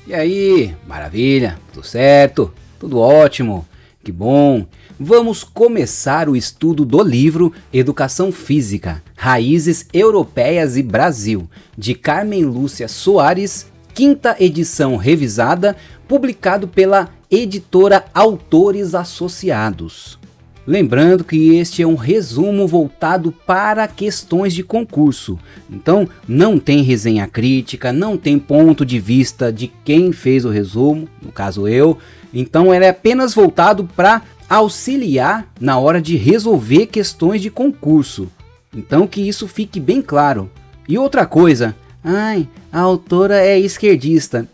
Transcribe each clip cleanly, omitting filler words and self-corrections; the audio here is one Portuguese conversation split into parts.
E aí, maravilha, tudo certo, tudo ótimo, que bom. Vamos começar o estudo do livro Educação Física, Raízes Europeias e Brasil, de Carmen Lúcia Soares, quinta edição revisada, publicado pela editora Autores Associados. Lembrando que este é um resumo voltado para questões de concurso, então não tem resenha crítica, não tem ponto de vista de quem fez o resumo, no caso eu, então ele é apenas voltado para auxiliar na hora de resolver questões de concurso, então que isso fique bem claro. E outra coisa, a autora é esquerdista.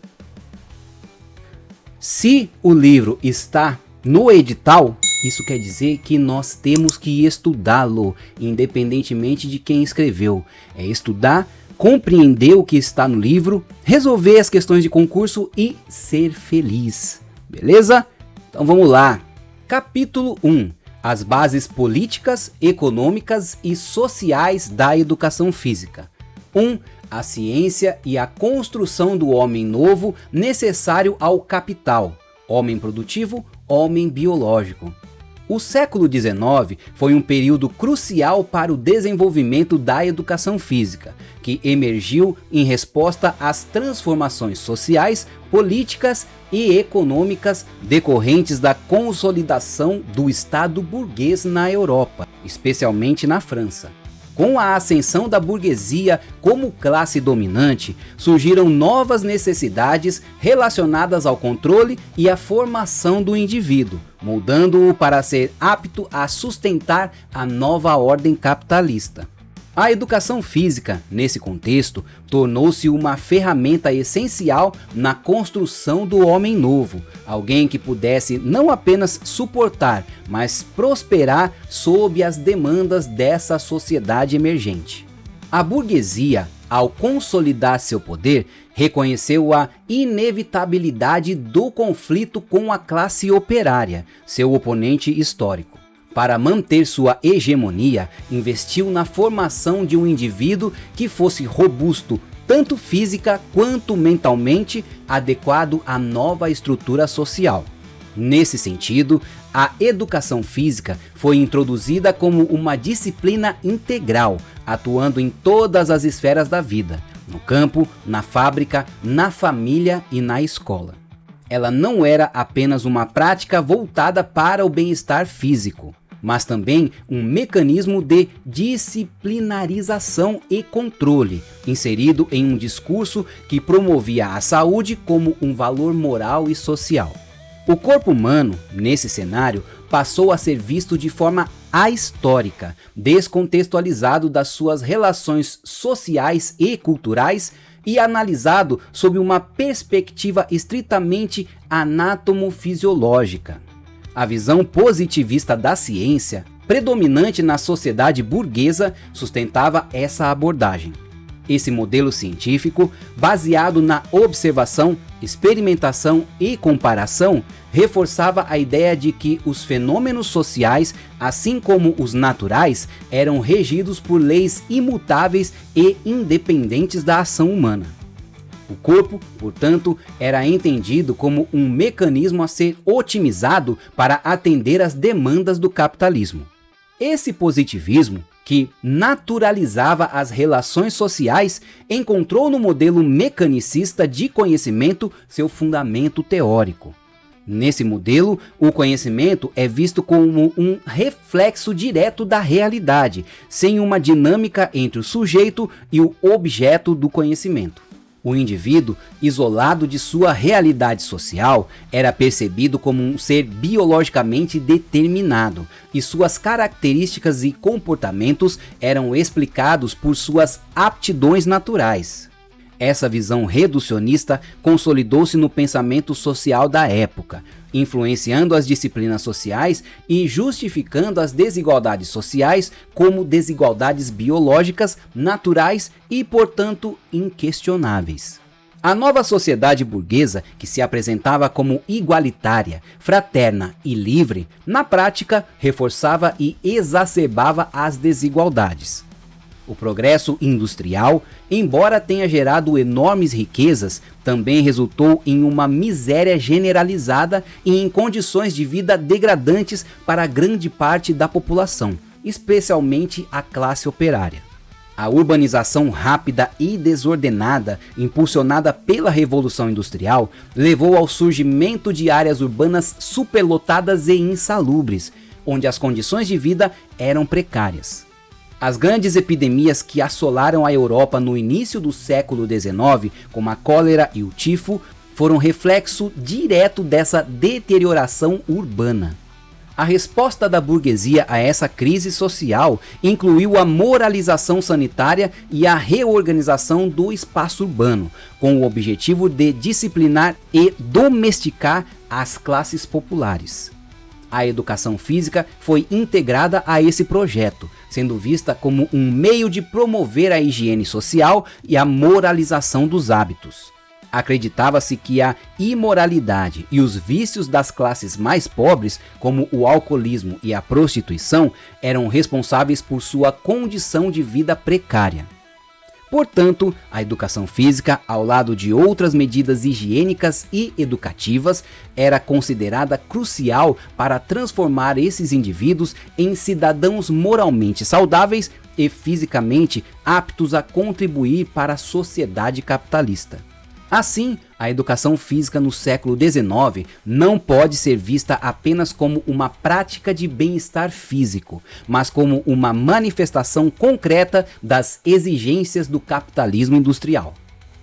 Se o livro está no edital, isso quer dizer que nós temos que estudá-lo, independentemente de quem escreveu. É estudar, compreender o que está no livro, resolver as questões de concurso e ser feliz. Beleza? Então vamos lá. Capítulo 1. As bases políticas, econômicas e sociais da educação física. 1. A ciência e a construção do homem novo necessário ao capital. Homem produtivo, homem biológico. O século XIX foi um período crucial para o desenvolvimento da educação física, que emergiu em resposta às transformações sociais, políticas e econômicas decorrentes da consolidação do Estado burguês na Europa, especialmente na França. Com a ascensão da burguesia como classe dominante, surgiram novas necessidades relacionadas ao controle e à formação do indivíduo, moldando-o para ser apto a sustentar a nova ordem capitalista. A educação física, nesse contexto, tornou-se uma ferramenta essencial na construção do homem novo, alguém que pudesse não apenas suportar, mas prosperar sob as demandas dessa sociedade emergente. A burguesia, ao consolidar seu poder, reconheceu a inevitabilidade do conflito com a classe operária, seu oponente histórico. Para manter sua hegemonia, investiu na formação de um indivíduo que fosse robusto, tanto física quanto mentalmente, adequado à nova estrutura social. Nesse sentido, a educação física foi introduzida como uma disciplina integral, atuando em todas as esferas da vida, no campo, na fábrica, na família e na escola. Ela não era apenas uma prática voltada para o bem-estar físico, mas também um mecanismo de disciplinarização e controle, inserido em um discurso que promovia a saúde como um valor moral e social. O corpo humano, nesse cenário, passou a ser visto de forma ahistórica, descontextualizado das suas relações sociais e culturais e analisado sob uma perspectiva estritamente anatomofisiológica. A visão positivista da ciência, predominante na sociedade burguesa, sustentava essa abordagem. Esse modelo científico, baseado na observação, experimentação e comparação, reforçava a ideia de que os fenômenos sociais, assim como os naturais, eram regidos por leis imutáveis e independentes da ação humana. O corpo, portanto, era entendido como um mecanismo a ser otimizado para atender às demandas do capitalismo. Esse positivismo, que naturalizava as relações sociais, encontrou no modelo mecanicista de conhecimento seu fundamento teórico. Nesse modelo, o conhecimento é visto como um reflexo direto da realidade, sem uma dinâmica entre o sujeito e o objeto do conhecimento. O indivíduo, isolado de sua realidade social, era percebido como um ser biologicamente determinado, e suas características e comportamentos eram explicados por suas aptidões naturais. Essa visão reducionista consolidou-se no pensamento social da época, influenciando as disciplinas sociais e justificando as desigualdades sociais como desigualdades biológicas, naturais e, portanto, inquestionáveis. A nova sociedade burguesa, que se apresentava como igualitária, fraterna e livre, na prática reforçava e exacerbava as desigualdades. O progresso industrial, embora tenha gerado enormes riquezas, também resultou em uma miséria generalizada e em condições de vida degradantes para grande parte da população, especialmente a classe operária. A urbanização rápida e desordenada, impulsionada pela Revolução Industrial, levou ao surgimento de áreas urbanas superlotadas e insalubres, onde as condições de vida eram precárias. As grandes epidemias que assolaram a Europa no início do século XIX, como a cólera e o tifo, foram reflexo direto dessa deterioração urbana. A resposta da burguesia a essa crise social incluiu a moralização sanitária e a reorganização do espaço urbano, com o objetivo de disciplinar e domesticar as classes populares. A educação física foi integrada a esse projeto, sendo vista como um meio de promover a higiene social e a moralização dos hábitos. Acreditava-se que a imoralidade e os vícios das classes mais pobres, como o alcoolismo e a prostituição, eram responsáveis por sua condição de vida precária. Portanto, a educação física, ao lado de outras medidas higiênicas e educativas, era considerada crucial para transformar esses indivíduos em cidadãos moralmente saudáveis e fisicamente aptos a contribuir para a sociedade capitalista. Assim, a educação física no século XIX não pode ser vista apenas como uma prática de bem-estar físico, mas como uma manifestação concreta das exigências do capitalismo industrial.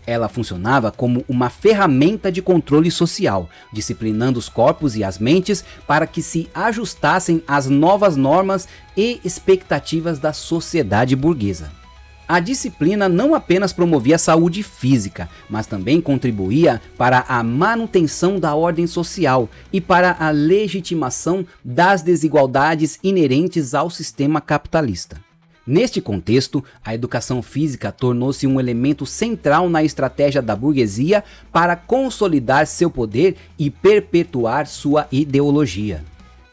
Ela funcionava como uma ferramenta de controle social, disciplinando os corpos e as mentes para que se ajustassem às novas normas e expectativas da sociedade burguesa. A disciplina não apenas promovia a saúde física, mas também contribuía para a manutenção da ordem social e para a legitimação das desigualdades inerentes ao sistema capitalista. Neste contexto, a educação física tornou-se um elemento central na estratégia da burguesia para consolidar seu poder e perpetuar sua ideologia.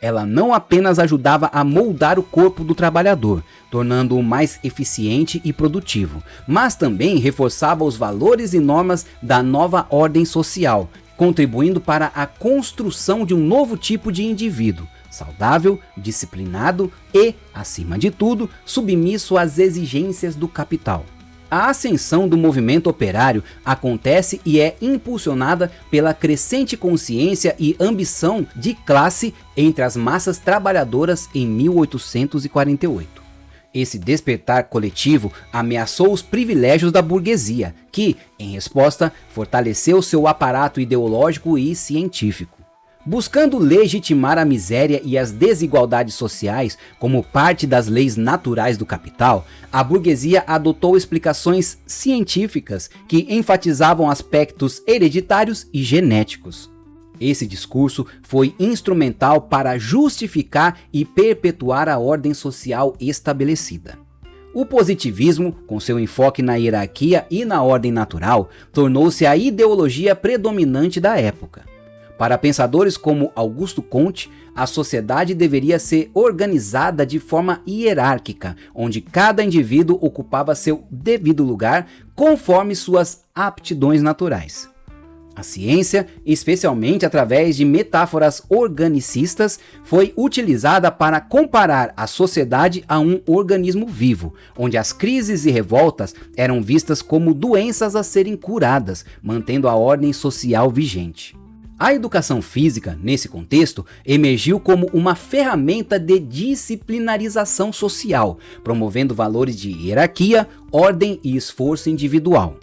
Ela não apenas ajudava a moldar o corpo do trabalhador, tornando-o mais eficiente e produtivo, mas também reforçava os valores e normas da nova ordem social, contribuindo para a construção de um novo tipo de indivíduo, saudável, disciplinado e, acima de tudo, submisso às exigências do capital. A ascensão do movimento operário acontece e é impulsionada pela crescente consciência e ambição de classe entre as massas trabalhadoras em 1848. Esse despertar coletivo ameaçou os privilégios da burguesia, que, em resposta, fortaleceu seu aparato ideológico e científico. Buscando legitimar a miséria e as desigualdades sociais como parte das leis naturais do capital, a burguesia adotou explicações científicas que enfatizavam aspectos hereditários e genéticos. Esse discurso foi instrumental para justificar e perpetuar a ordem social estabelecida. O positivismo, com seu enfoque na hierarquia e na ordem natural, tornou-se a ideologia predominante da época. Para pensadores como Augusto Comte, a sociedade deveria ser organizada de forma hierárquica, onde cada indivíduo ocupava seu devido lugar conforme suas aptidões naturais. A ciência, especialmente através de metáforas organicistas, foi utilizada para comparar a sociedade a um organismo vivo, onde as crises e revoltas eram vistas como doenças a serem curadas, mantendo a ordem social vigente. A educação física, nesse contexto, emergiu como uma ferramenta de disciplinarização social, promovendo valores de hierarquia, ordem e esforço individual.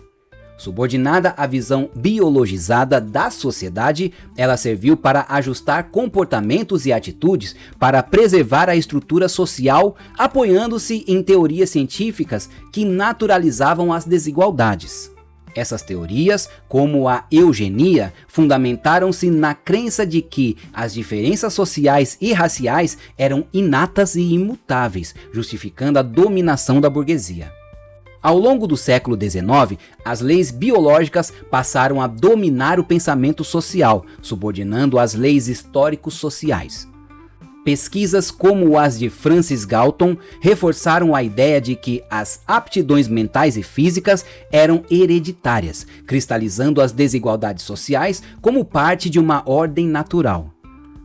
Subordinada à visão biologizada da sociedade, ela serviu para ajustar comportamentos e atitudes para preservar a estrutura social, apoiando-se em teorias científicas que naturalizavam as desigualdades. Essas teorias, como a eugenia, fundamentaram-se na crença de que as diferenças sociais e raciais eram inatas e imutáveis, justificando a dominação da burguesia. Ao longo do século XIX, as leis biológicas passaram a dominar o pensamento social, subordinando as leis históricos sociais. Pesquisas como as de Francis Galton reforçaram a ideia de que as aptidões mentais e físicas eram hereditárias, cristalizando as desigualdades sociais como parte de uma ordem natural.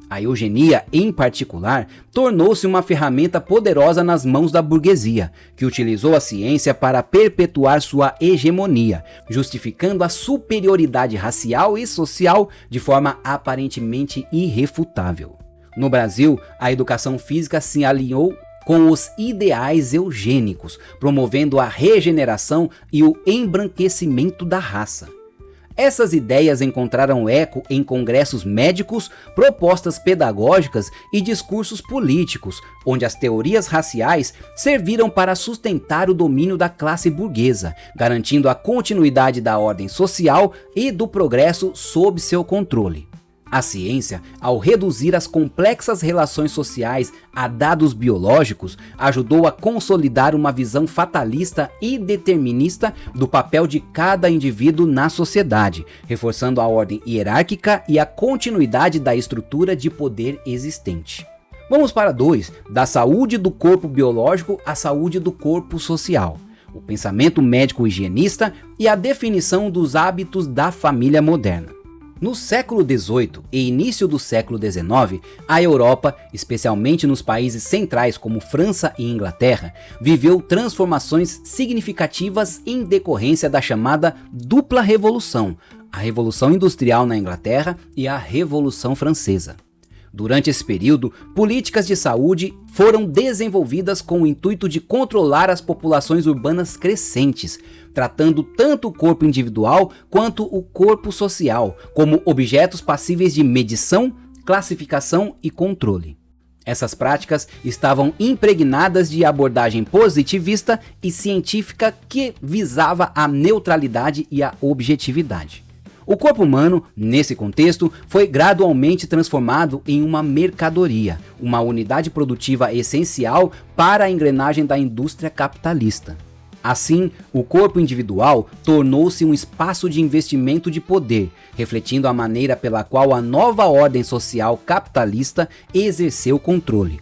A eugenia, em particular, tornou-se uma ferramenta poderosa nas mãos da burguesia, que utilizou a ciência para perpetuar sua hegemonia, justificando a superioridade racial e social de forma aparentemente irrefutável. No Brasil, a educação física se alinhou com os ideais eugênicos, promovendo a regeneração e o embranquecimento da raça. Essas ideias encontraram eco em congressos médicos, propostas pedagógicas e discursos políticos, onde as teorias raciais serviram para sustentar o domínio da classe burguesa, garantindo a continuidade da ordem social e do progresso sob seu controle. A ciência, ao reduzir as complexas relações sociais a dados biológicos, ajudou a consolidar uma visão fatalista e determinista do papel de cada indivíduo na sociedade, reforçando a ordem hierárquica e a continuidade da estrutura de poder existente. Vamos para 2, da saúde do corpo biológico à saúde do corpo social. O pensamento médico-higienista e a definição dos hábitos da família moderna. No século XVIII e início do século XIX, a Europa, especialmente nos países centrais como França e Inglaterra, viveu transformações significativas em decorrência da chamada dupla revolução, a Revolução Industrial na Inglaterra e a Revolução Francesa. Durante esse período, políticas de saúde foram desenvolvidas com o intuito de controlar as populações urbanas crescentes, tratando tanto o corpo individual quanto o corpo social como objetos passíveis de medição, classificação e controle. Essas práticas estavam impregnadas de abordagem positivista e científica que visava a neutralidade e a objetividade. O corpo humano, nesse contexto, foi gradualmente transformado em uma mercadoria, uma unidade produtiva essencial para a engrenagem da indústria capitalista. Assim, o corpo individual tornou-se um espaço de investimento de poder, refletindo a maneira pela qual a nova ordem social capitalista exerceu controle.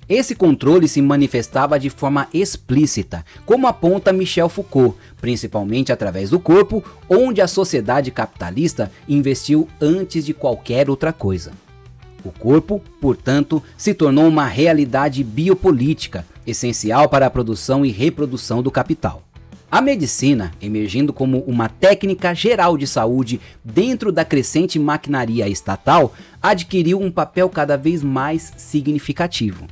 Esse controle se manifestava de forma explícita, como aponta Michel Foucault, principalmente através do corpo, onde a sociedade capitalista investiu antes de qualquer outra coisa. O corpo, portanto, se tornou uma realidade biopolítica, essencial para a produção e reprodução do capital. A medicina, emergindo como uma técnica geral de saúde dentro da crescente maquinaria estatal, adquiriu um papel cada vez mais significativo.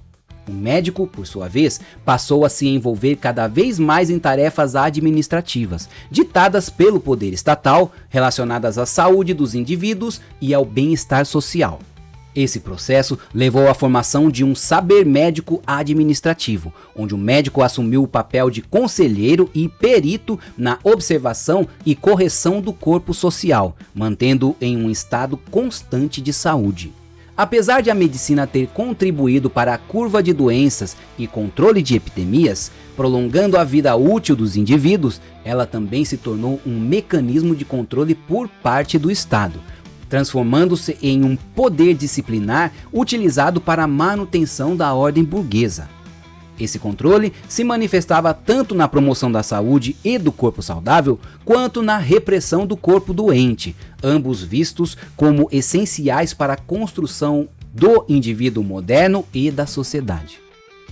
O médico, por sua vez, passou a se envolver cada vez mais em tarefas administrativas, ditadas pelo poder estatal, relacionadas à saúde dos indivíduos e ao bem-estar social. Esse processo levou à formação de um saber médico administrativo, onde o médico assumiu o papel de conselheiro e perito na observação e correção do corpo social, mantendo-o em um estado constante de saúde. Apesar de a medicina ter contribuído para a curva de doenças e controle de epidemias, prolongando a vida útil dos indivíduos, ela também se tornou um mecanismo de controle por parte do Estado, transformando-se em um poder disciplinar utilizado para a manutenção da ordem burguesa. Esse controle se manifestava tanto na promoção da saúde e do corpo saudável, quanto na repressão do corpo doente, ambos vistos como essenciais para a construção do indivíduo moderno e da sociedade.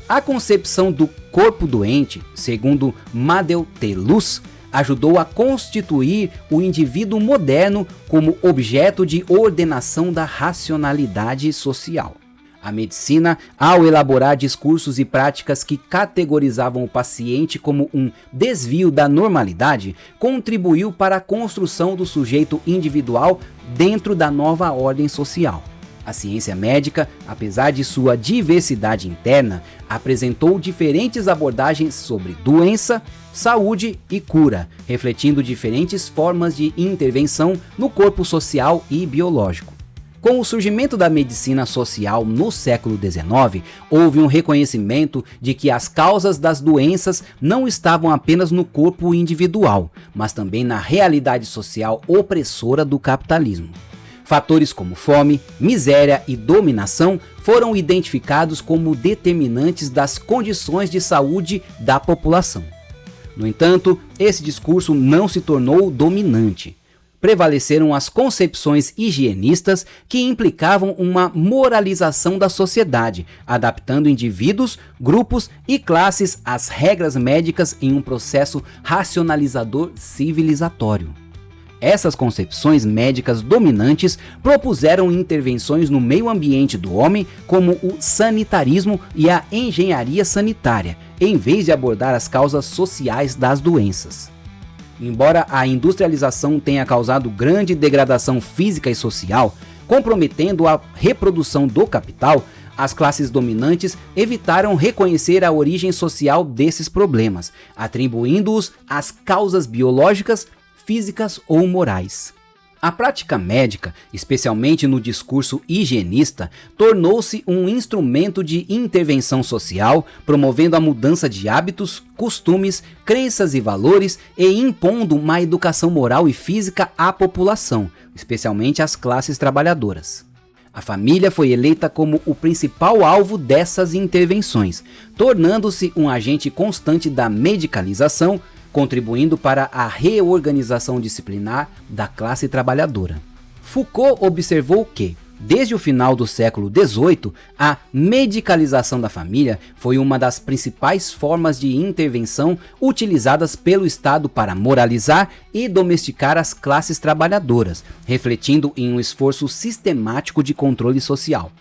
A concepção do corpo doente, segundo Madeu Telus, ajudou a constituir o indivíduo moderno como objeto de ordenação da racionalidade social. A medicina, ao elaborar discursos e práticas que categorizavam o paciente como um desvio da normalidade, contribuiu para a construção do sujeito individual dentro da nova ordem social. A ciência médica, apesar de sua diversidade interna, apresentou diferentes abordagens sobre doença, saúde e cura, refletindo diferentes formas de intervenção no corpo social e biológico. Com o surgimento da medicina social no século XIX, houve um reconhecimento de que as causas das doenças não estavam apenas no corpo individual, mas também na realidade social opressora do capitalismo. Fatores como fome, miséria e dominação foram identificados como determinantes das condições de saúde da população. No entanto, esse discurso não se tornou dominante. Prevaleceram as concepções higienistas que implicavam uma moralização da sociedade, adaptando indivíduos, grupos e classes às regras médicas em um processo racionalizador civilizatório. Essas concepções médicas dominantes propuseram intervenções no meio ambiente do homem, como o sanitarismo e a engenharia sanitária, em vez de abordar as causas sociais das doenças. Embora a industrialização tenha causado grande degradação física e social, comprometendo a reprodução do capital, as classes dominantes evitaram reconhecer a origem social desses problemas, atribuindo-os às causas biológicas, físicas ou morais. A prática médica, especialmente no discurso higienista, tornou-se um instrumento de intervenção social, promovendo a mudança de hábitos, costumes, crenças e valores e impondo uma educação moral e física à população, especialmente às classes trabalhadoras. A família foi eleita como o principal alvo dessas intervenções, tornando-se um agente constante da medicalização, contribuindo para a reorganização disciplinar da classe trabalhadora. Foucault observou que, desde o final do século XVIII, a medicalização da família foi uma das principais formas de intervenção utilizadas pelo Estado para moralizar e domesticar as classes trabalhadoras, refletindo em um esforço sistemático de controle social.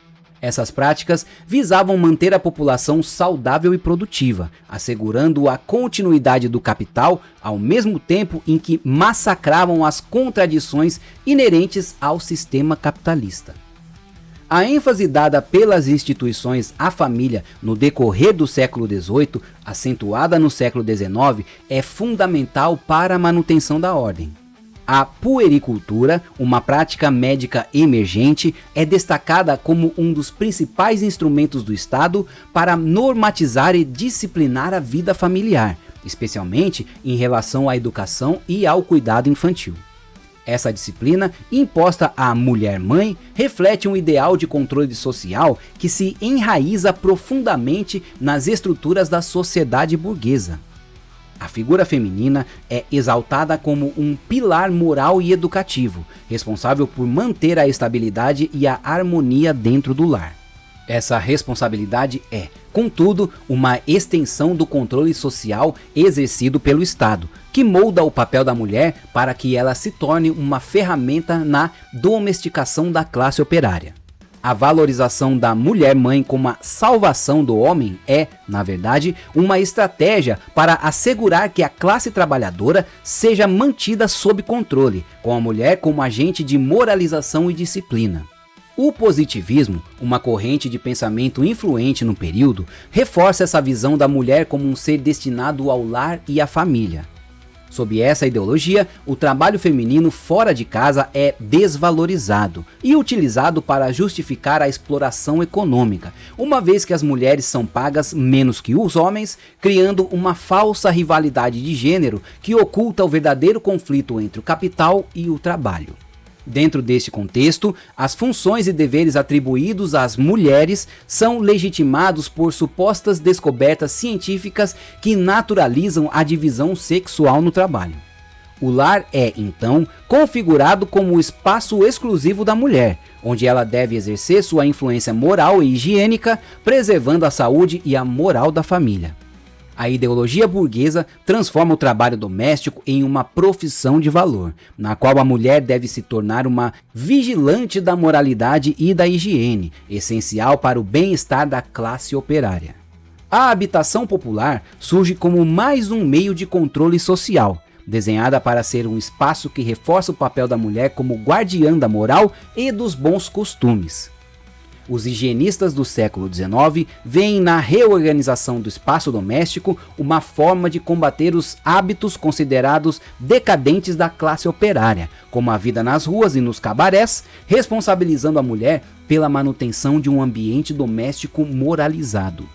Essas práticas visavam manter a população saudável e produtiva, assegurando a continuidade do capital ao mesmo tempo em que massacravam as contradições inerentes ao sistema capitalista. A ênfase dada pelas instituições à família no decorrer do século XVIII, acentuada no século XIX, é fundamental para a manutenção da ordem. A puericultura, uma prática médica emergente, é destacada como um dos principais instrumentos do Estado para normatizar e disciplinar a vida familiar, especialmente em relação à educação e ao cuidado infantil. Essa disciplina, imposta à mulher-mãe, reflete um ideal de controle social que se enraiza profundamente nas estruturas da sociedade burguesa. A figura feminina é exaltada como um pilar moral e educativo, responsável por manter a estabilidade e a harmonia dentro do lar. Essa responsabilidade é, contudo, uma extensão do controle social exercido pelo Estado, que molda o papel da mulher para que ela se torne uma ferramenta na domesticação da classe operária. A valorização da mulher-mãe como a salvação do homem é, na verdade, uma estratégia para assegurar que a classe trabalhadora seja mantida sob controle, com a mulher como agente de moralização e disciplina. O positivismo, uma corrente de pensamento influente no período, reforça essa visão da mulher como um ser destinado ao lar e à família. Sob essa ideologia, o trabalho feminino fora de casa é desvalorizado e utilizado para justificar a exploração econômica, uma vez que as mulheres são pagas menos que os homens, criando uma falsa rivalidade de gênero que oculta o verdadeiro conflito entre o capital e o trabalho. Dentro deste contexto, as funções e deveres atribuídos às mulheres são legitimados por supostas descobertas científicas que naturalizam a divisão sexual no trabalho. O lar é, então, configurado como o espaço exclusivo da mulher, onde ela deve exercer sua influência moral e higiênica, preservando a saúde e a moral da família. A ideologia burguesa transforma o trabalho doméstico em uma profissão de valor, na qual a mulher deve se tornar uma vigilante da moralidade e da higiene, essencial para o bem-estar da classe operária. A habitação popular surge como mais um meio de controle social, desenhada para ser um espaço que reforça o papel da mulher como guardiã da moral e dos bons costumes. Os higienistas do século XIX veem na reorganização do espaço doméstico uma forma de combater os hábitos considerados decadentes da classe operária, como a vida nas ruas e nos cabarés, responsabilizando a mulher pela manutenção de um ambiente doméstico moralizado.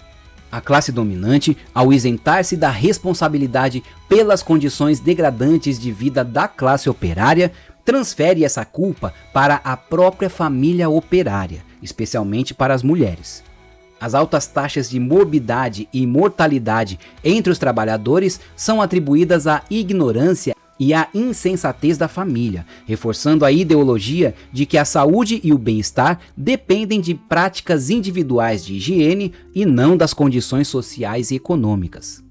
A classe dominante, ao isentar-se da responsabilidade pelas condições degradantes de vida da classe operária, transfere essa culpa para a própria família operária, especialmente para as mulheres. As altas taxas de morbidade e mortalidade entre os trabalhadores são atribuídas à ignorância e à insensatez da família, reforçando a ideologia de que a saúde e o bem-estar dependem de práticas individuais de higiene e não das condições sociais e econômicas.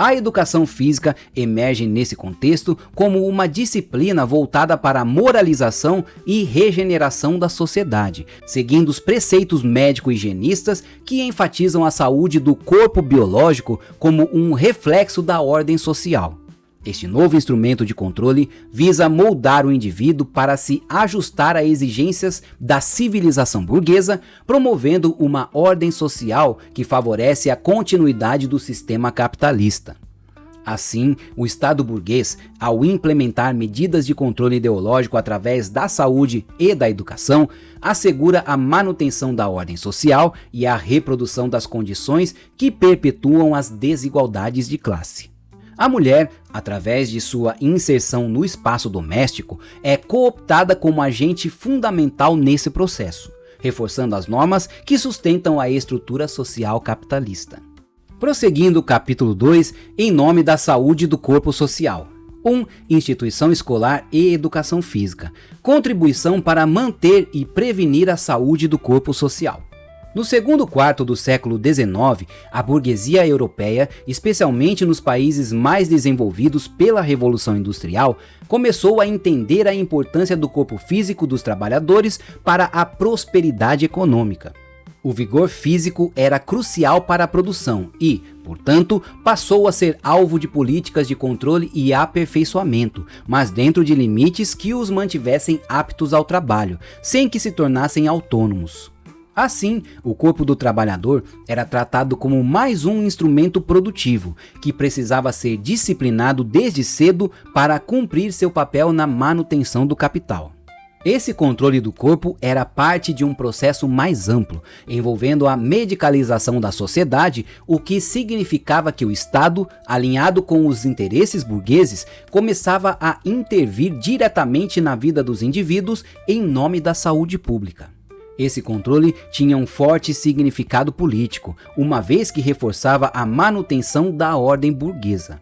A educação física emerge nesse contexto como uma disciplina voltada para a moralização e regeneração da sociedade, seguindo os preceitos médico-higienistas que enfatizam a saúde do corpo biológico como um reflexo da ordem social. Este novo instrumento de controle visa moldar o indivíduo para se ajustar a exigências da civilização burguesa, promovendo uma ordem social que favorece a continuidade do sistema capitalista. Assim, o Estado burguês, ao implementar medidas de controle ideológico através da saúde e da educação, assegura a manutenção da ordem social e a reprodução das condições que perpetuam as desigualdades de classe. A mulher, através de sua inserção no espaço doméstico, é cooptada como agente fundamental nesse processo, reforçando as normas que sustentam a estrutura social capitalista. Prosseguindo o capítulo 2, em nome da saúde do corpo social. 1. Instituição escolar e educação física. Contribuição para manter e prevenir a saúde do corpo social. No segundo quarto do século XIX, a burguesia europeia, especialmente nos países mais desenvolvidos pela Revolução Industrial, começou a entender a importância do corpo físico dos trabalhadores para a prosperidade econômica. O vigor físico era crucial para a produção e, portanto, passou a ser alvo de políticas de controle e aperfeiçoamento, mas dentro de limites que os mantivessem aptos ao trabalho, sem que se tornassem autônomos. Assim, o corpo do trabalhador era tratado como mais um instrumento produtivo, que precisava ser disciplinado desde cedo para cumprir seu papel na manutenção do capital. Esse controle do corpo era parte de um processo mais amplo, envolvendo a medicalização da sociedade, o que significava que o Estado, alinhado com os interesses burgueses, começava a intervir diretamente na vida dos indivíduos em nome da saúde pública. Esse controle tinha um forte significado político, uma vez que reforçava a manutenção da ordem burguesa.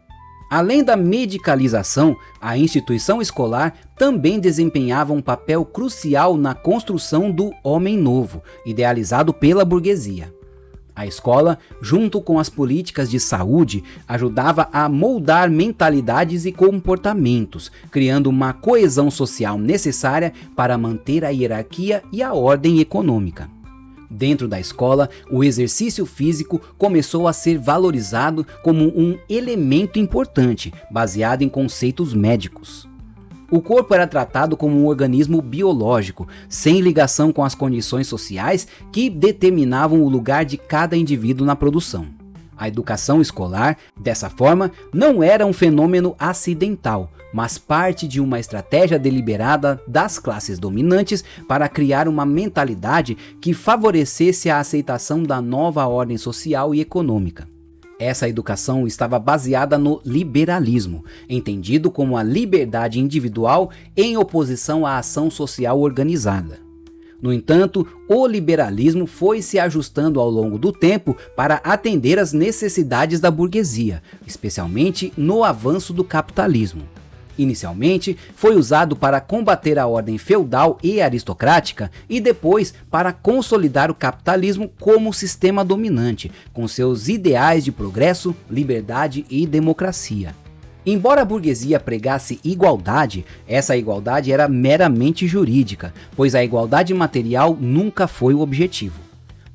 Além da medicalização, a instituição escolar também desempenhava um papel crucial na construção do homem novo, idealizado pela burguesia. A escola, junto com as políticas de saúde, ajudava a moldar mentalidades e comportamentos, criando uma coesão social necessária para manter a hierarquia e a ordem econômica. Dentro da escola, o exercício físico começou a ser valorizado como um elemento importante, baseado em conceitos médicos. O corpo era tratado como um organismo biológico, sem ligação com as condições sociais que determinavam o lugar de cada indivíduo na produção. A educação escolar, dessa forma, não era um fenômeno acidental, mas parte de uma estratégia deliberada das classes dominantes para criar uma mentalidade que favorecesse a aceitação da nova ordem social e econômica. Essa educação estava baseada no liberalismo, entendido como a liberdade individual em oposição à ação social organizada. No entanto, o liberalismo foi se ajustando ao longo do tempo para atender às necessidades da burguesia, especialmente no avanço do capitalismo. Inicialmente, foi usado para combater a ordem feudal e aristocrática e depois para consolidar o capitalismo como sistema dominante, com seus ideais de progresso, liberdade e democracia. Embora a burguesia pregasse igualdade, essa igualdade era meramente jurídica, pois a igualdade material nunca foi o objetivo.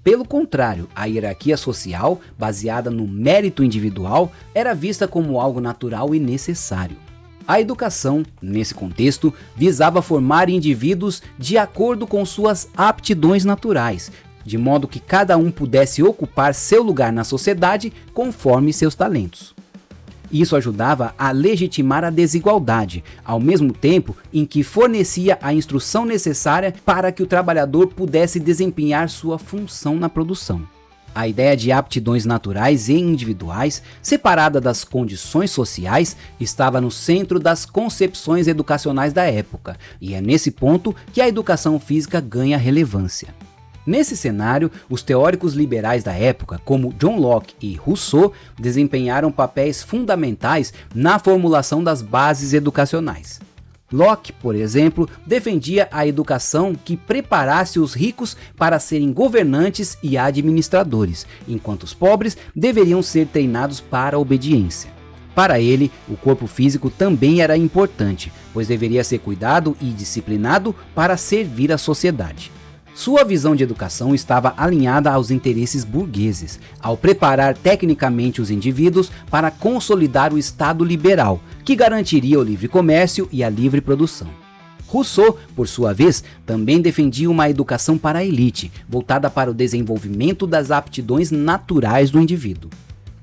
Pelo contrário, a hierarquia social, baseada no mérito individual, era vista como algo natural e necessário. A educação, nesse contexto, visava formar indivíduos de acordo com suas aptidões naturais, de modo que cada um pudesse ocupar seu lugar na sociedade conforme seus talentos. Isso ajudava a legitimar a desigualdade, ao mesmo tempo em que fornecia a instrução necessária para que o trabalhador pudesse desempenhar sua função na produção. A ideia de aptidões naturais e individuais, separada das condições sociais, estava no centro das concepções educacionais da época, e é nesse ponto que a educação física ganha relevância. Nesse cenário, os teóricos liberais da época, como John Locke e Rousseau, desempenharam papéis fundamentais na formulação das bases educacionais. Locke, por exemplo, defendia a educação que preparasse os ricos para serem governantes e administradores, enquanto os pobres deveriam ser treinados para a obediência. Para ele, o corpo físico também era importante, pois deveria ser cuidado e disciplinado para servir a sociedade. Sua visão de educação estava alinhada aos interesses burgueses, ao preparar tecnicamente os indivíduos para consolidar o Estado liberal, que garantiria o livre comércio e a livre produção. Rousseau, por sua vez, também defendia uma educação para a elite, voltada para o desenvolvimento das aptidões naturais do indivíduo.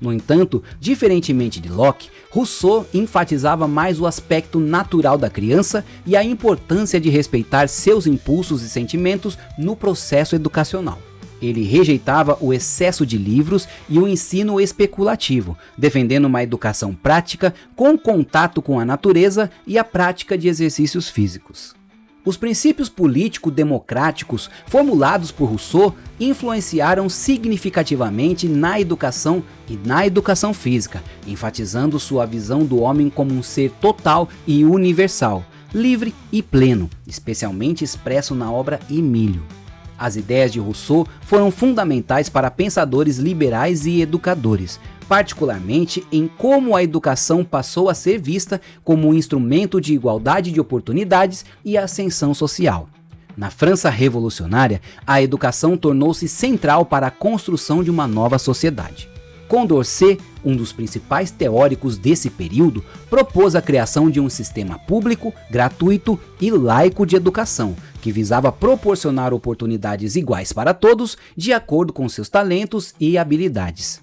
No entanto, diferentemente de Locke, Rousseau enfatizava mais o aspecto natural da criança e a importância de respeitar seus impulsos e sentimentos no processo educacional. Ele rejeitava o excesso de livros e o ensino especulativo, defendendo uma educação prática com contato com a natureza e a prática de exercícios físicos. Os princípios político-democráticos formulados por Rousseau influenciaram significativamente na educação e na educação física, enfatizando sua visão do homem como um ser total e universal, livre e pleno, especialmente expresso na obra Emílio. As ideias de Rousseau foram fundamentais para pensadores liberais e educadores, particularmente em como a educação passou a ser vista como um instrumento de igualdade de oportunidades e ascensão social. Na França revolucionária, a educação tornou-se central para a construção de uma nova sociedade. Condorcet, um dos principais teóricos desse período, propôs a criação de um sistema público, gratuito e laico de educação, que visava proporcionar oportunidades iguais para todos, de acordo com seus talentos e habilidades.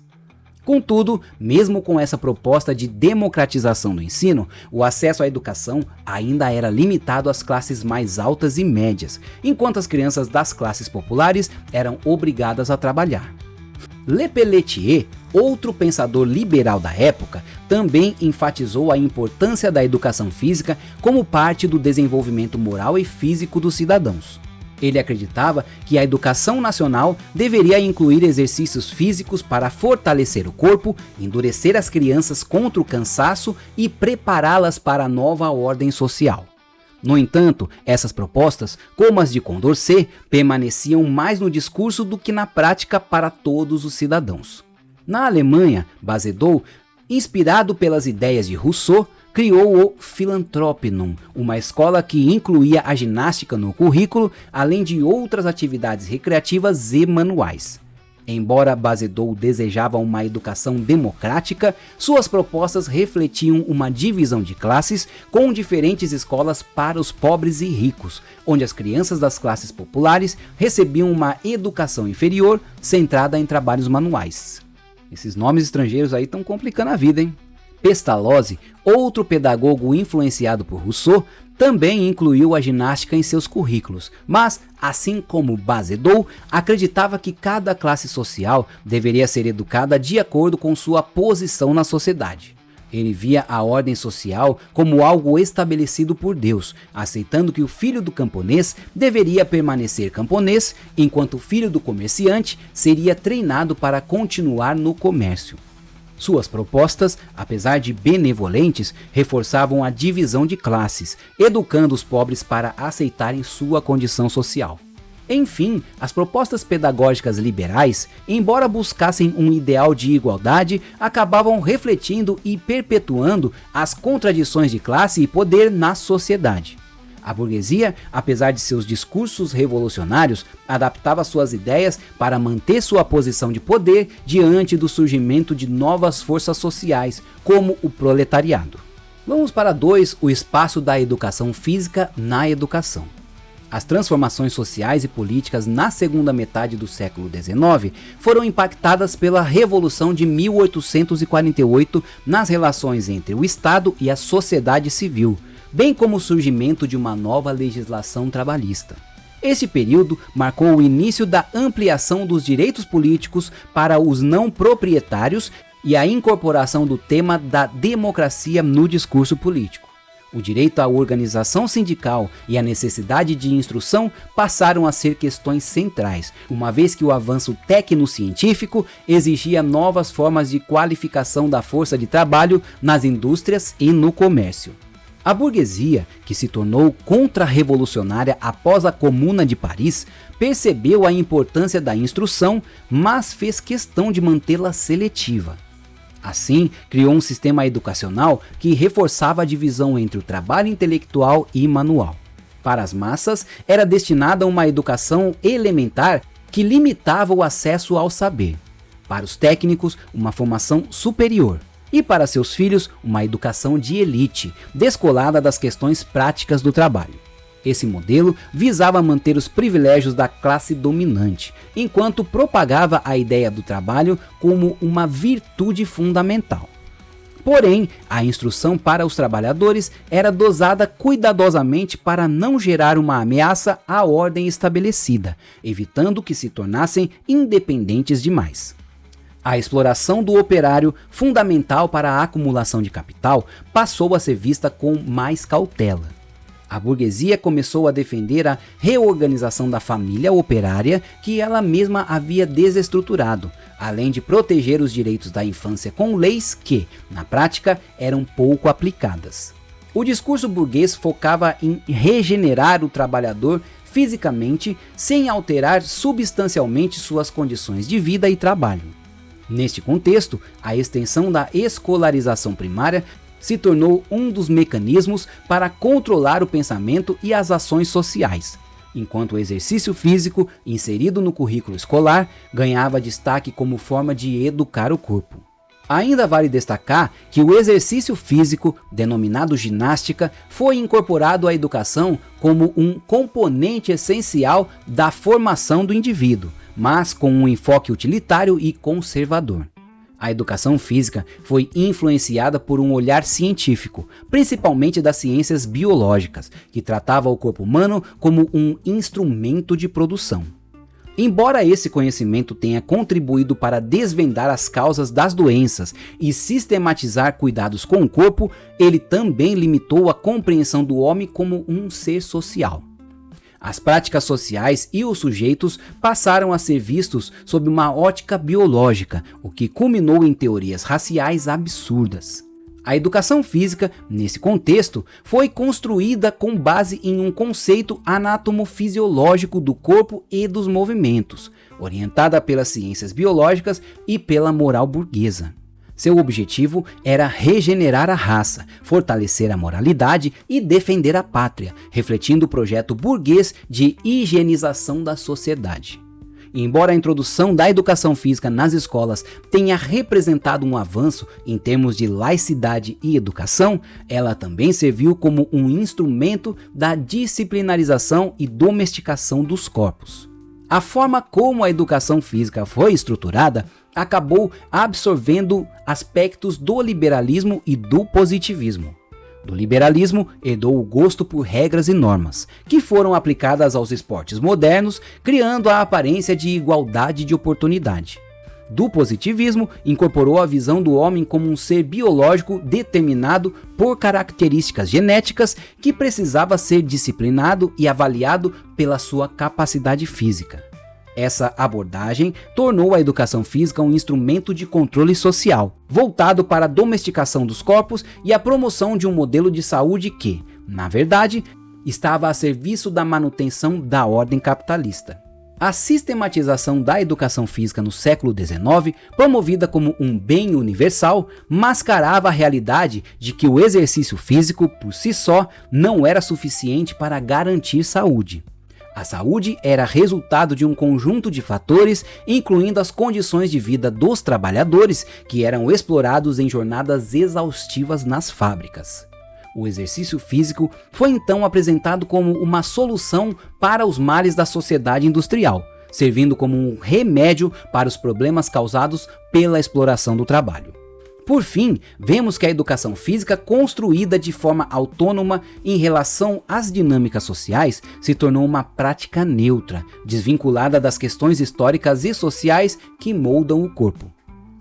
Contudo, mesmo com essa proposta de democratização do ensino, o acesso à educação ainda era limitado às classes mais altas e médias, enquanto as crianças das classes populares eram obrigadas a trabalhar. Lepelletier, outro pensador liberal da época, também enfatizou a importância da educação física como parte do desenvolvimento moral e físico dos cidadãos. Ele acreditava que a educação nacional deveria incluir exercícios físicos para fortalecer o corpo, endurecer as crianças contra o cansaço e prepará-las para a nova ordem social. No entanto, essas propostas, como as de Condorcet, permaneciam mais no discurso do que na prática para todos os cidadãos. Na Alemanha, Basedow, inspirado pelas ideias de Rousseau, criou o Philanthropium, uma escola que incluía a ginástica no currículo, além de outras atividades recreativas e manuais. Embora Basedow desejava uma educação democrática, suas propostas refletiam uma divisão de classes com diferentes escolas para os pobres e ricos, onde as crianças das classes populares recebiam uma educação inferior centrada em trabalhos manuais. Esses nomes estrangeiros aí estão complicando a vida, hein? Pestalozzi, outro pedagogo influenciado por Rousseau, também incluiu a ginástica em seus currículos, mas, assim como Basedow, acreditava que cada classe social deveria ser educada de acordo com sua posição na sociedade. Ele via a ordem social como algo estabelecido por Deus, aceitando que o filho do camponês deveria permanecer camponês, enquanto o filho do comerciante seria treinado para continuar no comércio. Suas propostas, apesar de benevolentes, reforçavam a divisão de classes, educando os pobres para aceitarem sua condição social. Enfim, as propostas pedagógicas liberais, embora buscassem um ideal de igualdade, acabavam refletindo e perpetuando as contradições de classe e poder na sociedade. A burguesia, apesar de seus discursos revolucionários, adaptava suas ideias para manter sua posição de poder diante do surgimento de novas forças sociais, como o proletariado. Vamos para 2, o espaço da educação física na educação. As transformações sociais e políticas na segunda metade do século XIX foram impactadas pela Revolução de 1848 nas relações entre o Estado e a sociedade civil, bem como o surgimento de uma nova legislação trabalhista. Esse período marcou o início da ampliação dos direitos políticos para os não proprietários e a incorporação do tema da democracia no discurso político. O direito à organização sindical e a necessidade de instrução passaram a ser questões centrais, uma vez que o avanço tecnocientífico exigia novas formas de qualificação da força de trabalho nas indústrias e no comércio. A burguesia, que se tornou contra-revolucionária após a Comuna de Paris, percebeu a importância da instrução, mas fez questão de mantê-la seletiva. Assim, criou um sistema educacional que reforçava a divisão entre o trabalho intelectual e manual. Para as massas, era destinada uma educação elementar que limitava o acesso ao saber. Para os técnicos, uma formação superior. E para seus filhos, uma educação de elite, descolada das questões práticas do trabalho. Esse modelo visava manter os privilégios da classe dominante, enquanto propagava a ideia do trabalho como uma virtude fundamental. Porém, a instrução para os trabalhadores era dosada cuidadosamente para não gerar uma ameaça à ordem estabelecida, evitando que se tornassem independentes demais. A exploração do operário, fundamental para a acumulação de capital, passou a ser vista com mais cautela. A burguesia começou a defender a reorganização da família operária que ela mesma havia desestruturado, além de proteger os direitos da infância com leis que, na prática, eram pouco aplicadas. O discurso burguês focava em regenerar o trabalhador fisicamente sem alterar substancialmente suas condições de vida e trabalho. Neste contexto, a extensão da escolarização primária se tornou um dos mecanismos para controlar o pensamento e as ações sociais, enquanto o exercício físico, inserido no currículo escolar, ganhava destaque como forma de educar o corpo. Ainda vale destacar que o exercício físico, denominado ginástica, foi incorporado à educação como um componente essencial da formação do indivíduo, mas com um enfoque utilitário e conservador. A educação física foi influenciada por um olhar científico, principalmente das ciências biológicas, que tratava o corpo humano como um instrumento de produção. Embora esse conhecimento tenha contribuído para desvendar as causas das doenças e sistematizar cuidados com o corpo, ele também limitou a compreensão do homem como um ser social. As práticas sociais e os sujeitos passaram a ser vistos sob uma ótica biológica, o que culminou em teorias raciais absurdas. A educação física, nesse contexto, foi construída com base em um conceito anatomofisiológico do corpo e dos movimentos, orientada pelas ciências biológicas e pela moral burguesa. Seu objetivo era regenerar a raça, fortalecer a moralidade e defender a pátria, refletindo o projeto burguês de higienização da sociedade. Embora a introdução da educação física nas escolas tenha representado um avanço em termos de laicidade e educação, ela também serviu como um instrumento da disciplinarização e domesticação dos corpos. A forma como a educação física foi estruturada acabou absorvendo aspectos do liberalismo e do positivismo. Do liberalismo herdou o gosto por regras e normas, que foram aplicadas aos esportes modernos, criando a aparência de igualdade de oportunidade. Do positivismo, incorporou a visão do homem como um ser biológico determinado por características genéticas que precisava ser disciplinado e avaliado pela sua capacidade física. Essa abordagem tornou a educação física um instrumento de controle social, voltado para a domesticação dos corpos e a promoção de um modelo de saúde que, na verdade, estava a serviço da manutenção da ordem capitalista. A sistematização da educação física no século XIX, promovida como um bem universal, mascarava a realidade de que o exercício físico, por si só, não era suficiente para garantir saúde. A saúde era resultado de um conjunto de fatores, incluindo as condições de vida dos trabalhadores, que eram explorados em jornadas exaustivas nas fábricas. O exercício físico foi então apresentado como uma solução para os males da sociedade industrial, servindo como um remédio para os problemas causados pela exploração do trabalho. Por fim, vemos que a educação física, construída de forma autônoma em relação às dinâmicas sociais, se tornou uma prática neutra, desvinculada das questões históricas e sociais que moldam o corpo.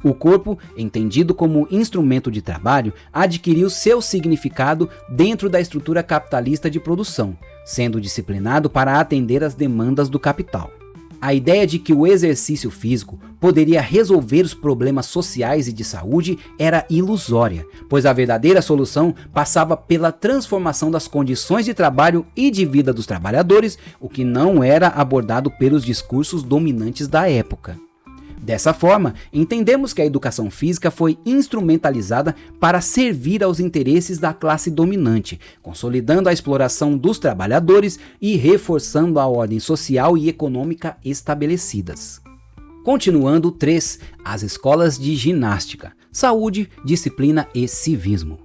O corpo, entendido como instrumento de trabalho, adquiriu seu significado dentro da estrutura capitalista de produção, sendo disciplinado para atender às demandas do capital. A ideia de que o exercício físico poderia resolver os problemas sociais e de saúde era ilusória, pois a verdadeira solução passava pela transformação das condições de trabalho e de vida dos trabalhadores, o que não era abordado pelos discursos dominantes da época. Dessa forma, entendemos que a educação física foi instrumentalizada para servir aos interesses da classe dominante, consolidando a exploração dos trabalhadores e reforçando a ordem social e econômica estabelecidas. Continuando, 3. As escolas de ginástica, saúde, disciplina e civismo.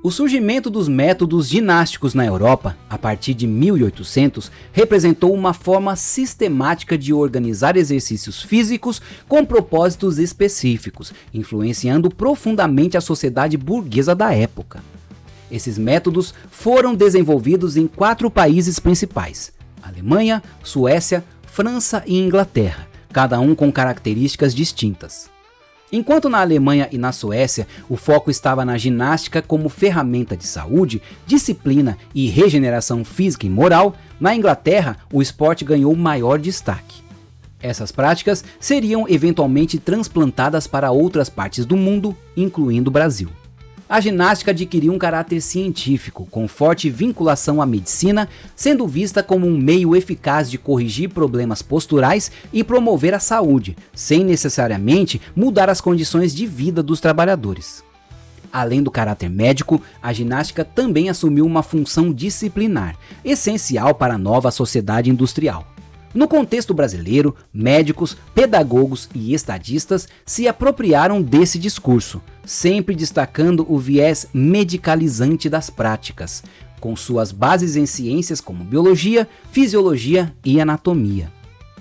O surgimento dos métodos ginásticos na Europa, a partir de 1800, representou uma forma sistemática de organizar exercícios físicos com propósitos específicos, influenciando profundamente a sociedade burguesa da época. Esses métodos foram desenvolvidos em 4 países principais: Alemanha, Suécia, França e Inglaterra, cada um com características distintas. Enquanto na Alemanha e na Suécia o foco estava na ginástica como ferramenta de saúde, disciplina e regeneração física e moral, na Inglaterra o esporte ganhou maior destaque. Essas práticas seriam eventualmente transplantadas para outras partes do mundo, incluindo o Brasil. A ginástica adquiriu um caráter científico, com forte vinculação à medicina, sendo vista como um meio eficaz de corrigir problemas posturais e promover a saúde, sem necessariamente mudar as condições de vida dos trabalhadores. Além do caráter médico, a ginástica também assumiu uma função disciplinar, essencial para a nova sociedade industrial. No contexto brasileiro, médicos, pedagogos e estadistas se apropriaram desse discurso, sempre destacando o viés medicalizante das práticas, com suas bases em ciências como biologia, fisiologia e anatomia.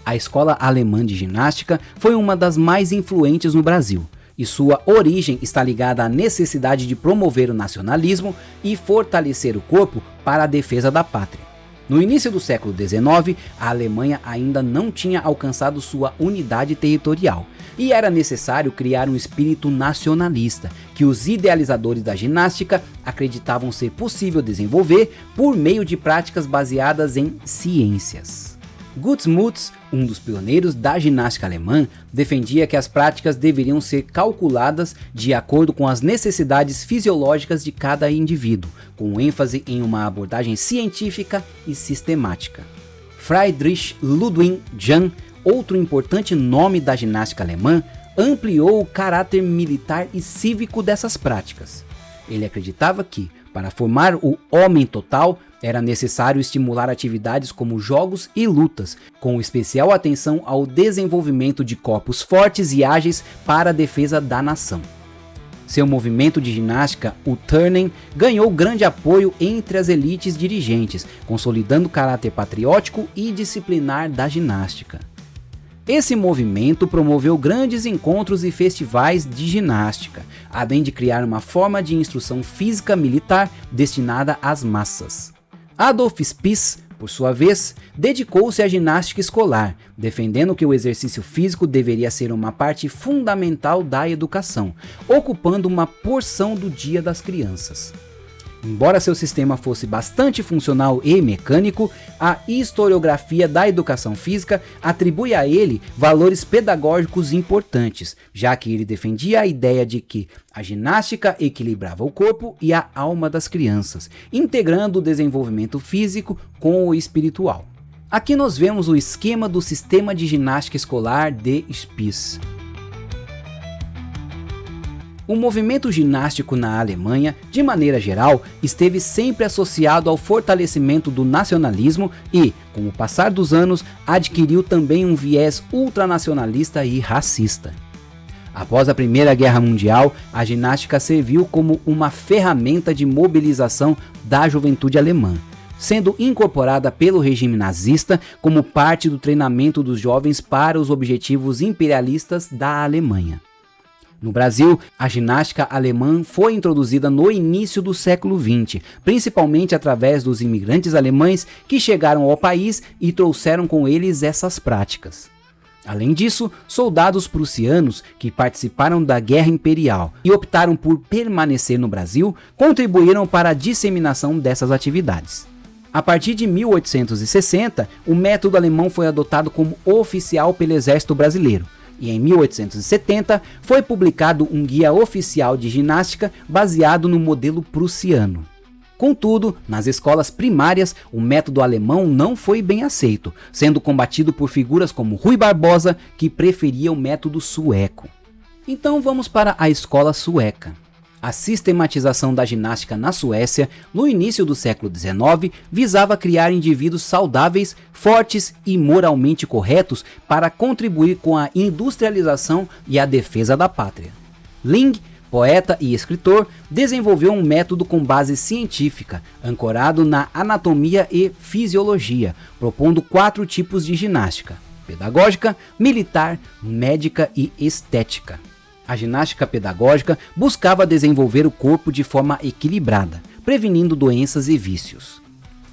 A escola alemã de ginástica foi uma das mais influentes no Brasil, e sua origem está ligada à necessidade de promover o nacionalismo e fortalecer o corpo para a defesa da pátria. No início do século XIX, a Alemanha ainda não tinha alcançado sua unidade territorial, e era necessário criar um espírito nacionalista, que os idealizadores da ginástica acreditavam ser possível desenvolver por meio de práticas baseadas em ciências. Gutsmuth, um dos pioneiros da ginástica alemã, defendia que as práticas deveriam ser calculadas de acordo com as necessidades fisiológicas de cada indivíduo, com ênfase em uma abordagem científica e sistemática. Friedrich Ludwig Jahn, outro importante nome da ginástica alemã, ampliou o caráter militar e cívico dessas práticas. Ele acreditava que, para formar o homem total, era necessário estimular atividades como jogos e lutas, com especial atenção ao desenvolvimento de corpos fortes e ágeis para a defesa da nação. Seu movimento de ginástica, o Turnen, ganhou grande apoio entre as elites dirigentes, consolidando o caráter patriótico e disciplinar da ginástica. Esse movimento promoveu grandes encontros e festivais de ginástica, além de criar uma forma de instrução física militar destinada às massas. Adolf Spiess, por sua vez, dedicou-se à ginástica escolar, defendendo que o exercício físico deveria ser uma parte fundamental da educação, ocupando uma porção do dia das crianças. Embora seu sistema fosse bastante funcional e mecânico, a historiografia da educação física atribui a ele valores pedagógicos importantes, já que ele defendia a ideia de que a ginástica equilibrava o corpo e a alma das crianças, integrando o desenvolvimento físico com o espiritual. Aqui nós vemos o esquema do sistema de ginástica escolar de Spiess. O movimento ginástico na Alemanha, de maneira geral, esteve sempre associado ao fortalecimento do nacionalismo e, com o passar dos anos, adquiriu também um viés ultranacionalista e racista. Após a Primeira Guerra Mundial, a ginástica serviu como uma ferramenta de mobilização da juventude alemã, sendo incorporada pelo regime nazista como parte do treinamento dos jovens para os objetivos imperialistas da Alemanha. No Brasil, a ginástica alemã foi introduzida no início do século XX, principalmente através dos imigrantes alemães que chegaram ao país e trouxeram com eles essas práticas. Além disso, soldados prussianos que participaram da Guerra Imperial e optaram por permanecer no Brasil contribuíram para a disseminação dessas atividades. A partir de 1860, o método alemão foi adotado como oficial pelo Exército Brasileiro. E em 1870 foi publicado um guia oficial de ginástica baseado no modelo prussiano. Contudo, nas escolas primárias, o método alemão não foi bem aceito, sendo combatido por figuras como Rui Barbosa, que preferia o método sueco. Então vamos para a escola sueca. A sistematização da ginástica na Suécia, no início do século XIX, visava criar indivíduos saudáveis, fortes e moralmente corretos para contribuir com a industrialização e a defesa da pátria. Ling, poeta e escritor, desenvolveu um método com base científica, ancorado na anatomia e fisiologia, propondo 4 tipos de ginástica: pedagógica, militar, médica e estética. A ginástica pedagógica buscava desenvolver o corpo de forma equilibrada, prevenindo doenças e vícios.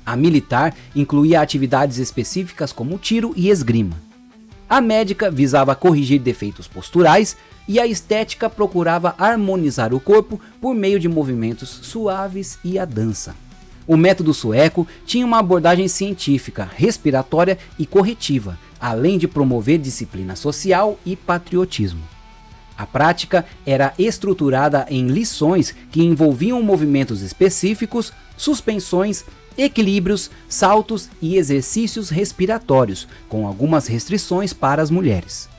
A militar incluía atividades específicas como tiro e esgrima. A médica visava corrigir defeitos posturais e a estética procurava harmonizar o corpo por meio de movimentos suaves e a dança. O método sueco tinha uma abordagem científica, respiratória e corretiva, além de promover disciplina social e patriotismo. A prática era estruturada em lições que envolviam movimentos específicos, suspensões, equilíbrios, saltos e exercícios respiratórios, com algumas restrições para as mulheres.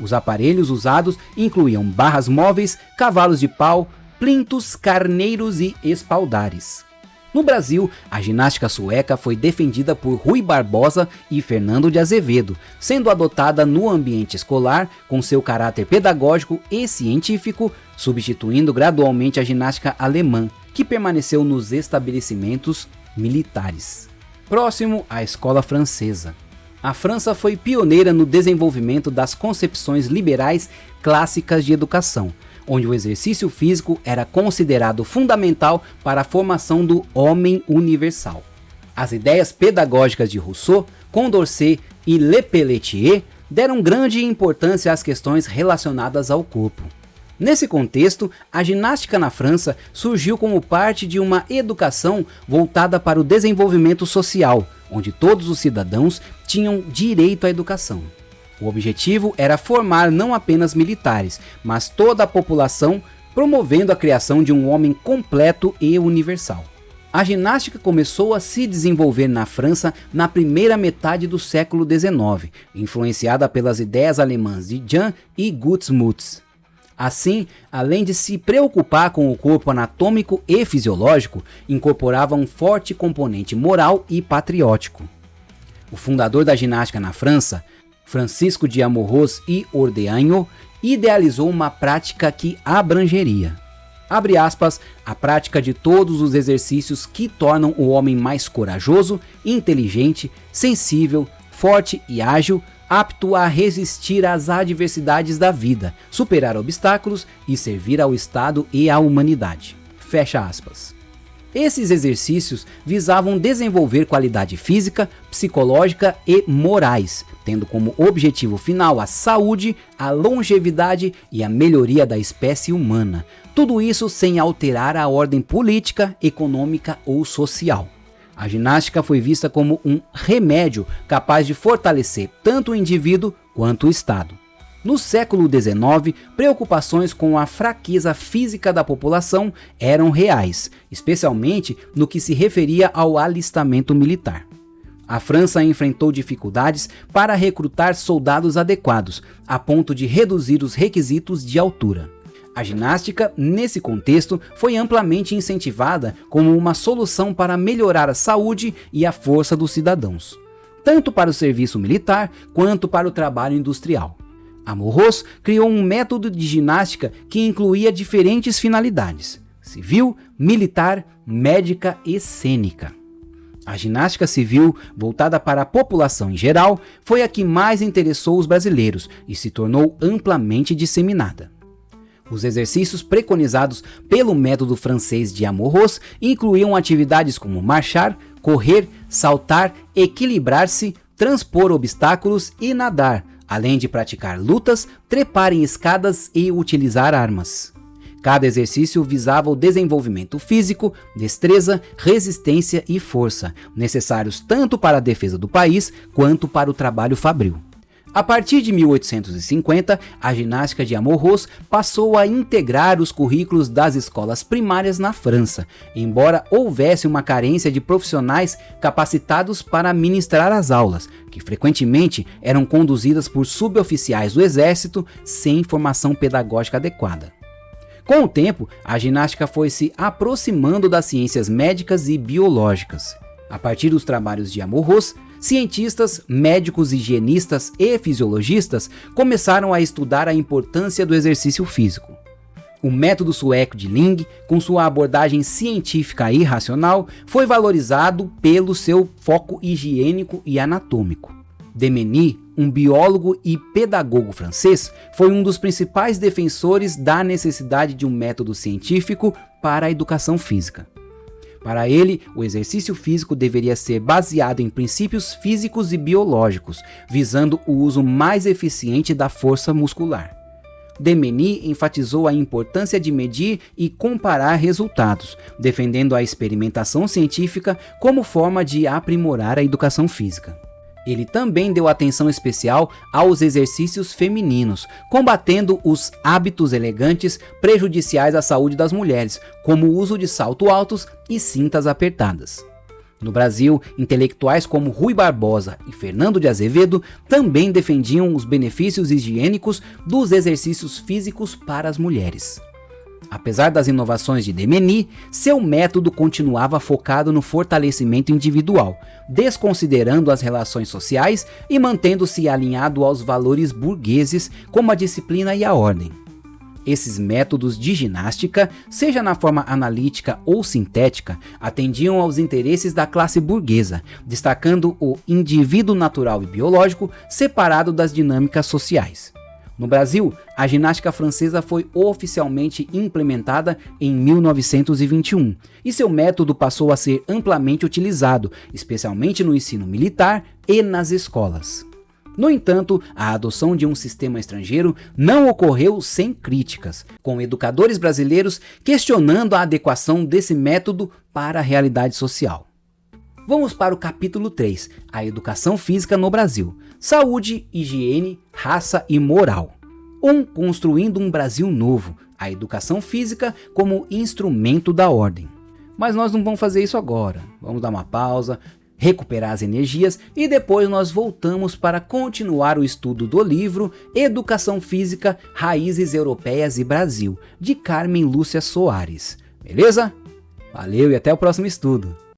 Os aparelhos usados incluíam barras móveis, cavalos de pau, plintos, carneiros e espaldares. No Brasil, a ginástica sueca foi defendida por Rui Barbosa e Fernando de Azevedo, sendo adotada no ambiente escolar com seu caráter pedagógico e científico, substituindo gradualmente a ginástica alemã, que permaneceu nos estabelecimentos militares. Próximo, a escola francesa. A França foi pioneira no desenvolvimento das concepções liberais clássicas de educação, onde o exercício físico era considerado fundamental para a formação do homem universal. As ideias pedagógicas de Rousseau, Condorcet e Le Pelletier deram grande importância às questões relacionadas ao corpo. Nesse contexto, a ginástica na França surgiu como parte de uma educação voltada para o desenvolvimento social, onde todos os cidadãos tinham direito à educação. O objetivo era formar não apenas militares, mas toda a população, promovendo a criação de um homem completo e universal. A ginástica começou a se desenvolver na França na primeira metade do século XIX, influenciada pelas ideias alemãs de Jean e Gutsmuth. Assim, além de se preocupar com o corpo anatômico e fisiológico, incorporava um forte componente moral e patriótico. O fundador da ginástica na França, Francisco de Amorós e Ordeanho, idealizou uma prática que abrangeria, abre aspas, a prática de todos os exercícios que tornam o homem mais corajoso, inteligente, sensível, forte e ágil, apto a resistir às adversidades da vida, superar obstáculos e servir ao Estado e à humanidade. Fecha aspas. Esses exercícios visavam desenvolver qualidade física, psicológica e morais, tendo como objetivo final a saúde, a longevidade e a melhoria da espécie humana. Tudo isso sem alterar a ordem política, econômica ou social. A ginástica foi vista como um remédio capaz de fortalecer tanto o indivíduo quanto o Estado. No século XIX, preocupações com a fraqueza física da população eram reais, especialmente no que se referia ao alistamento militar. A França enfrentou dificuldades para recrutar soldados adequados, a ponto de reduzir os requisitos de altura. A ginástica, nesse contexto, foi amplamente incentivada como uma solução para melhorar a saúde e a força dos cidadãos, tanto para o serviço militar quanto para o trabalho industrial. Amorós criou um método de ginástica que incluía diferentes finalidades: civil, militar, médica e cênica. A ginástica civil, voltada para a população em geral, foi a que mais interessou os brasileiros e se tornou amplamente disseminada. Os exercícios preconizados pelo método francês de Amorros incluíam atividades como marchar, correr, saltar, equilibrar-se, transpor obstáculos e nadar, além de praticar lutas, trepar em escadas e utilizar armas. Cada exercício visava o desenvolvimento físico, destreza, resistência e força, necessários tanto para a defesa do país quanto para o trabalho fabril. A partir de 1850, a ginástica de Amorros passou a integrar os currículos das escolas primárias na França, embora houvesse uma carência de profissionais capacitados para ministrar as aulas, que frequentemente eram conduzidas por suboficiais do exército sem formação pedagógica adequada. Com o tempo, a ginástica foi se aproximando das ciências médicas e biológicas. A partir dos trabalhos de Amorros, cientistas, médicos, higienistas e fisiologistas começaram a estudar a importância do exercício físico. O método sueco de Ling, com sua abordagem científica e racional, foi valorizado pelo seu foco higiênico e anatômico. Demenny, um biólogo e pedagogo francês, foi um dos principais defensores da necessidade de um método científico para a educação física. Para ele, o exercício físico deveria ser baseado em princípios físicos e biológicos, visando o uso mais eficiente da força muscular. Demenny enfatizou a importância de medir e comparar resultados, defendendo a experimentação científica como forma de aprimorar a educação física. Ele também deu atenção especial aos exercícios femininos, combatendo os hábitos elegantes prejudiciais à saúde das mulheres, como o uso de saltos altos e cintas apertadas. No Brasil, intelectuais como Rui Barbosa e Fernando de Azevedo também defendiam os benefícios higiênicos dos exercícios físicos para as mulheres. Apesar das inovações de Demenny, seu método continuava focado no fortalecimento individual, desconsiderando as relações sociais e mantendo-se alinhado aos valores burgueses como a disciplina e a ordem. Esses métodos de ginástica, seja na forma analítica ou sintética, atendiam aos interesses da classe burguesa, destacando o indivíduo natural e biológico separado das dinâmicas sociais. No Brasil, a ginástica francesa foi oficialmente implementada em 1921 e seu método passou a ser amplamente utilizado, especialmente no ensino militar e nas escolas. No entanto, a adoção de um sistema estrangeiro não ocorreu sem críticas, com educadores brasileiros questionando a adequação desse método para a realidade social. Vamos para o capítulo 3, a educação física no Brasil. Saúde, higiene, raça e moral. Construindo um Brasil novo, a educação física como instrumento da ordem. Mas nós não vamos fazer isso agora. Vamos dar uma pausa, recuperar as energias e depois nós voltamos para continuar o estudo do livro Educação Física, Raízes Europeias e Brasil, de Carmen Lúcia Soares. Beleza? Valeu e até o próximo estudo!